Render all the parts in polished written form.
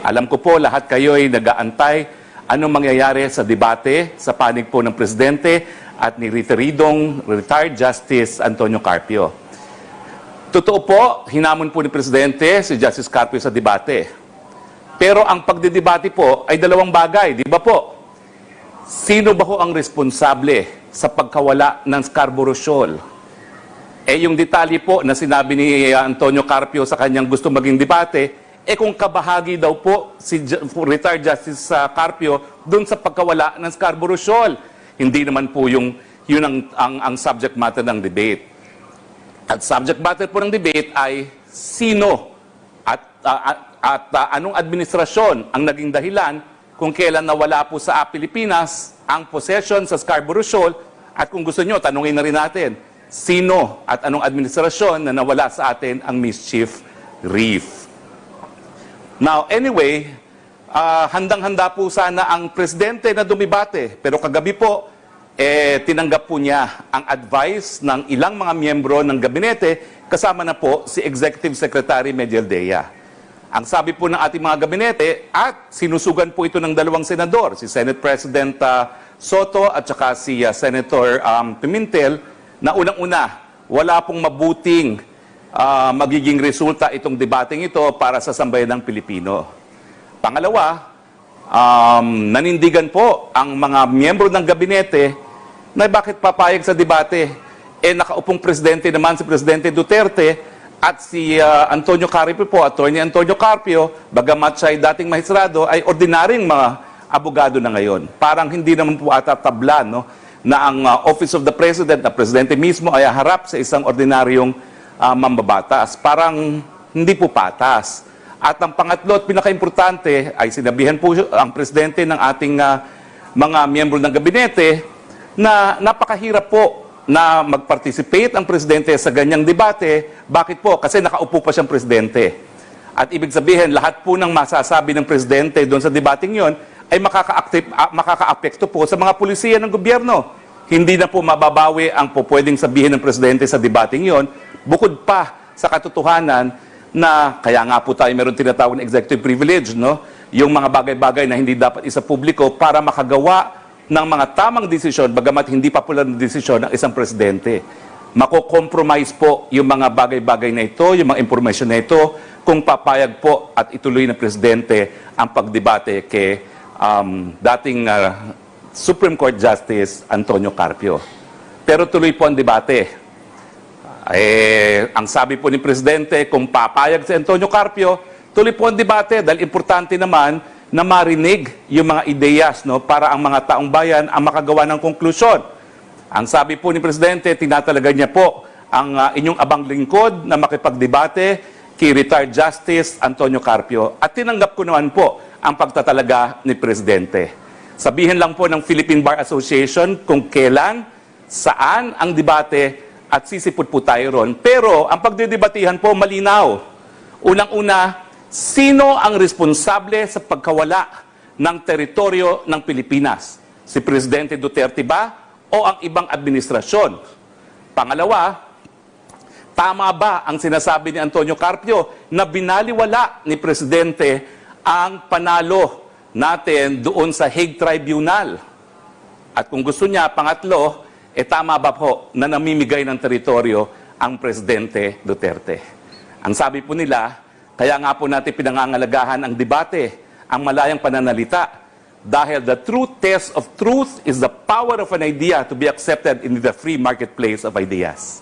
Alam ko po lahat kayo ay nag-aantay anong mangyayari sa debate sa panig po ng Presidente at ni retiridong retired Justice Antonio Carpio. Totoo po, hinamon po ni Presidente si Justice Carpio sa debate. Pero ang pagdidebate po ay dalawang bagay, di ba po? Sino ba ho ang responsable sa pagkawala ng Scarborough Shoal? Yung detalye po na sinabi ni Antonio Carpio sa kanyang gusto maging debate, kung kabahagi daw po si retired Justice Carpio dun sa pagkawala ng Scarborough Shoal. Hindi naman po yun ang subject matter ng debate. At subject matter po ng debate ay sino at anong administrasyon ang naging dahilan kung kailan nawala po sa Pilipinas ang possession sa Scarborough Shoal, at kung gusto nyo, tanungin na rin natin, sino at anong administrasyon na nawala sa atin ang Mischief Reef. Now, anyway, handang-handa po sana ang Presidente na dumibate, pero kagabi po, tinanggap po niya ang advice ng ilang mga miyembro ng gabinete, kasama na po si Executive Secretary Mediel Dea. Ang sabi po ng ating mga gabinete, at sinusugan po ito ng dalawang senador, si Senate President Soto at saka si Senator Pimentel, na unang-una, wala pong mabuting magiging resulta itong debating ito para sa sambayan ng Pilipino. Pangalawa, nanindigan po ang mga miyembro ng gabinete na bakit papayag sa debate. Nakaupong presidente naman si Presidente Duterte, at si Antonio Carpio po, Attorney Antonio Carpio, bagamat siya ay dating mahistrado, ay ordinaryong mga abogado na ngayon. Parang hindi naman po tabla, no, na ang Office of the President, na Presidente mismo, ay harap sa isang ordinaryong mambabatas. Parang hindi po patas. At ang pangatlo at pinakaimportante ay sinabihan po ang Presidente ng ating mga miyembro ng gabinete na napakahirap po na mag-participate ang Presidente sa ganyang debate. Bakit po? Kasi nakaupo pa siyang Presidente. At ibig sabihin, lahat po ng masasabi ng Presidente doon sa debating yon ay makaka-apekto po sa mga pulisiya ng gobyerno. Hindi na po mababawi ang po pwedeng sabihin ng Presidente sa debating yon, bukod pa sa katotohanan na, kaya nga po tayo meron tinatawag na executive privilege, no? Yung mga bagay-bagay na hindi dapat isa publiko para makagawa ng mga tamang desisyon, bagamat hindi popular na desisyon ng isang presidente. Mako-compromise po yung mga bagay-bagay na ito, yung mga impormasyon na ito, kung papayag po at ituloy ng presidente ang pagdebate kay dating Supreme Court Justice Antonio Carpio. Pero tuloy po ang debate. Ang sabi po ni Presidente, kung papayag si Antonio Carpio, tuloy po ang debate dahil importante naman na marinig yung mga ideyas, no, para ang mga taong bayan ang makagawa ng konklusyon. Ang sabi po ni Presidente, tinatalaga niya po ang inyong abang lingkod na makipagdebate kay retired Justice Antonio Carpio. At tinanggap ko naman po ang pagtatalaga ni Presidente. Sabihin lang po ng Philippine Bar Association kung kailan, saan ang debate, at sisipot po tayo ron. Pero ang pagdidebatihan po malinaw. Unang-una, sino ang responsable sa pagkawala ng teritoryo ng Pilipinas? Si Presidente Duterte ba o ang ibang administrasyon? Pangalawa, tama ba ang sinasabi ni Antonio Carpio na binaliwala ni Presidente ang panalo natin doon sa Hague Tribunal? At kung gusto niya, pangatlo, tama ba po na namimigay ng teritoryo ang Presidente Duterte? Ang sabi po nila, kaya nga po natin pinangangalagahan ang debate, ang malayang pananalita, dahil the true test of truth is the power of an idea to be accepted in the free marketplace of ideas.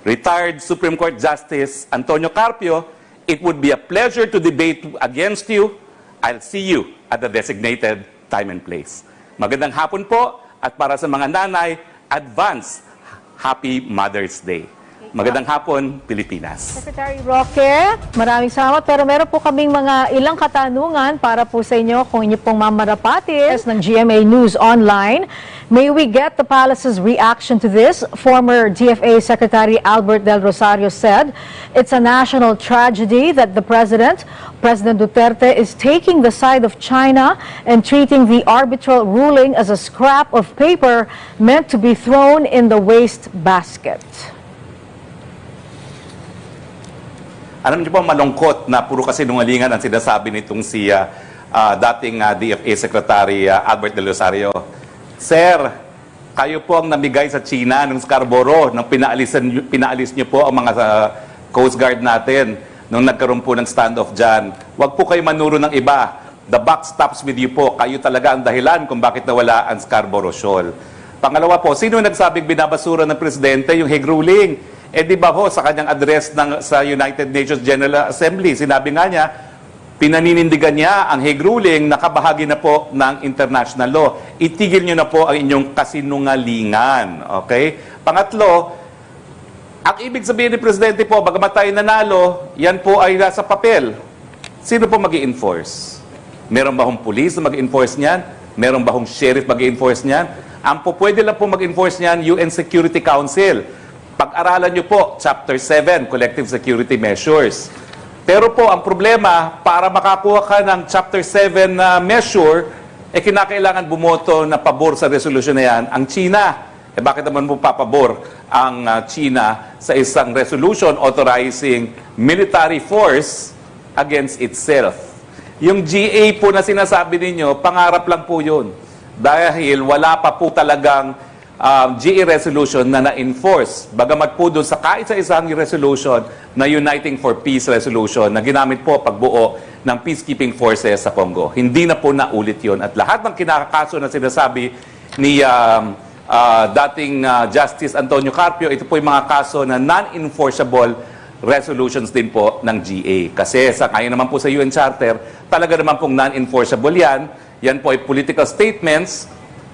Retired Supreme Court Justice Antonio Carpio, it would be a pleasure to debate against you. I'll see you at the designated time and place. Magandang hapon po, at para sa mga nanay, advance Happy Mother's Day. Magandang hapon, Pilipinas. Secretary Roque, maraming salamat. Pero meron po kaming mga ilang katanungan para po sa inyo kung inyo pong mamarapatis ng GMA News Online. May we get the palace's reaction to this? Former DFA Secretary Albert Del Rosario said, it's a national tragedy that the President Duterte, is taking the side of China and treating the arbitral ruling as a scrap of paper meant to be thrown in the waste basket. Alam niyo po, malungkot na puro kasinungalingan ang sinasabi nitong si dating DFA Secretary Albert Del Rosario. Sir, kayo po ang namigay sa China ng Scarborough nang pinaalis niyo po ang mga Coast Guard natin nung nagkaroon po ng standoff dyan. Huwag po kayo manuro ng iba. The buck stops with you po. Kayo talaga ang dahilan kung bakit nawala ang Scarborough Shoal. Pangalawa po, sino nagsabing binabasura ng presidente yung Hague ruling? Di ba ho, sa kanyang address sa United Nations General Assembly, sinabi nga niya, pinaninindigan niya ang Hague ruling na kabahagi na po ng international law. Itigil niyo na po ang inyong kasinungalingan. Okay? Pangatlo, ang ibig sabihin ni Presidente po, bagamat tayo nanalo, yan po ay nasa papel. Sino po mag-i-enforce? Meron ba hong police na mag-i-enforce niyan? Meron ba hong sheriff mag-i-enforce niyan? Ang po pwede lang po mag-enforce niyan, UN Security Council. Pag-aralan niyo po, Chapter 7, Collective Security Measures. Pero po, ang problema, para makakuha ka ng Chapter 7 na measure, kinakailangan bumoto na pabor sa resolution na yan ang China. Bakit naman po papabor ang China sa isang resolution authorizing military force against itself? Yung GA po na sinasabi ninyo, pangarap lang po yun. Dahil wala pa po talagang GA resolution na na-enforce. Bagamat po doon sa kaisa-isang resolution na Uniting for Peace resolution na ginamit po pagbuo ng peacekeeping forces sa Congo. Hindi na po naulit yon. At lahat ng kinakaso na sinasabi ni dating Justice Antonio Carpio, ito po yung mga kaso na non-enforceable resolutions din po ng GA. Kasi sa kaya naman po sa UN Charter, talaga naman pong non-enforceable yan. Yan po ay political statements.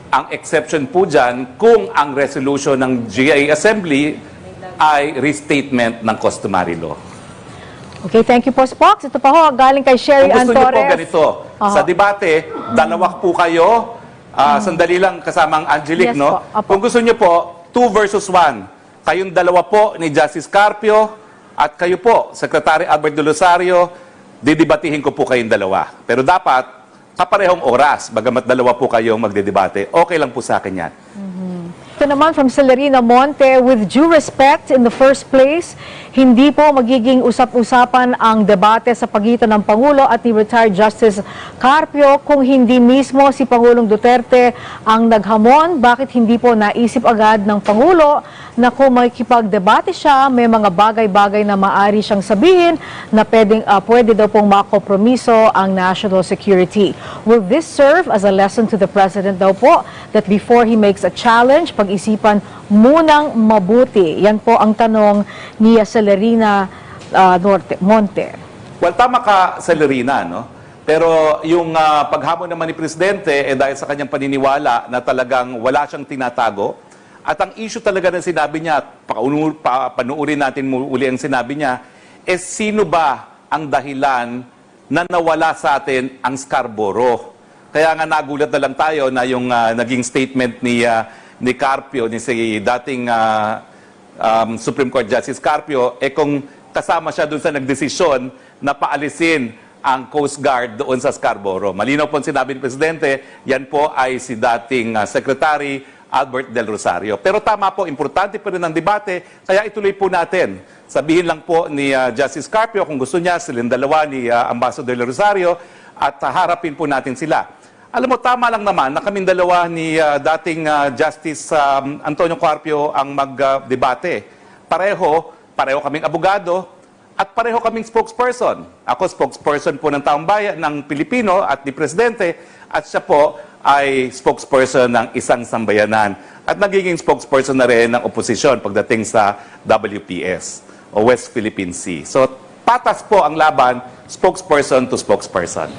Ang exception po dyan, kung ang resolution ng GA Assembly ay restatement ng customary law. Okay, thank you po, Spox. Ito pa ho, galing kay Sherry Kung Ann gusto niyo po Torres. ganito, sa debate, dalawa po kayo, sandali lang kasamang Angelique, Yes no? po, apo. Kung gusto niyo po, 2 versus 1. Kayong dalawa po ni Justice Carpio at kayo po, Secretary Albert De Rosario, didebatihin ko po kayong dalawa. Pero dapat, kaparehong oras, bagamat dalawa po kayong magdedebate. Okay lang po sa akin yan. Ito naman from Celerina Monte, with due respect in the first place, hindi po magiging usap-usapan ang debate sa pagitan ng Pangulo at ni retired Justice Carpio kung hindi mismo si Pangulong Duterte ang naghamon. Bakit hindi po naisip agad ng Pangulo na kung makikipagdebate siya, may mga bagay-bagay na maaari siyang sabihin na pwede daw pong makompromiso ang national security. Will this serve as a lesson to the President daw po that before he makes a challenge, pag-isipan munang mabuti? Yan po ang tanong ni Celerina Monte. Well, tama ka, Celerina, no? Pero yung paghamon naman ni Presidente, dahil sa kanyang paniniwala na talagang wala siyang tinatago, at ang issue talaga na sinabi niya, panuurin natin muli ang sinabi niya, sino ba ang dahilan na nawala sa atin ang Scarborough? Kaya nga nagulat na lang tayo na yung naging statement ni Carpio, ni si dating Supreme Court Justice Carpio, kung kasama siya doon sa nagdesisyon na paalisin ang Coast Guard doon sa Scarborough. Malinaw po ang sinabi ng Presidente, yan po ay si dating Secretary Albert Del Rosario. Pero tama po, importante pa rin ang debate, kaya ituloy po natin. Sabihin lang po ni Justice Carpio kung gusto niya, silang dalawa ni Ambassador Del Rosario, at harapin po natin sila. Alam mo, tama lang naman na kaming dalawa ni dating Justice Antonio Carpio ang mag-debate. Pareho kaming abogado at pareho kaming spokesperson. Ako spokesperson po ng taong bayan ng Pilipino at ni Presidente, at siya po ay spokesperson ng isang sambayanan at nagiging spokesperson na rin ng oposisyon pagdating sa WPS o West Philippine Sea. So, patas po ang laban, spokesperson to spokesperson.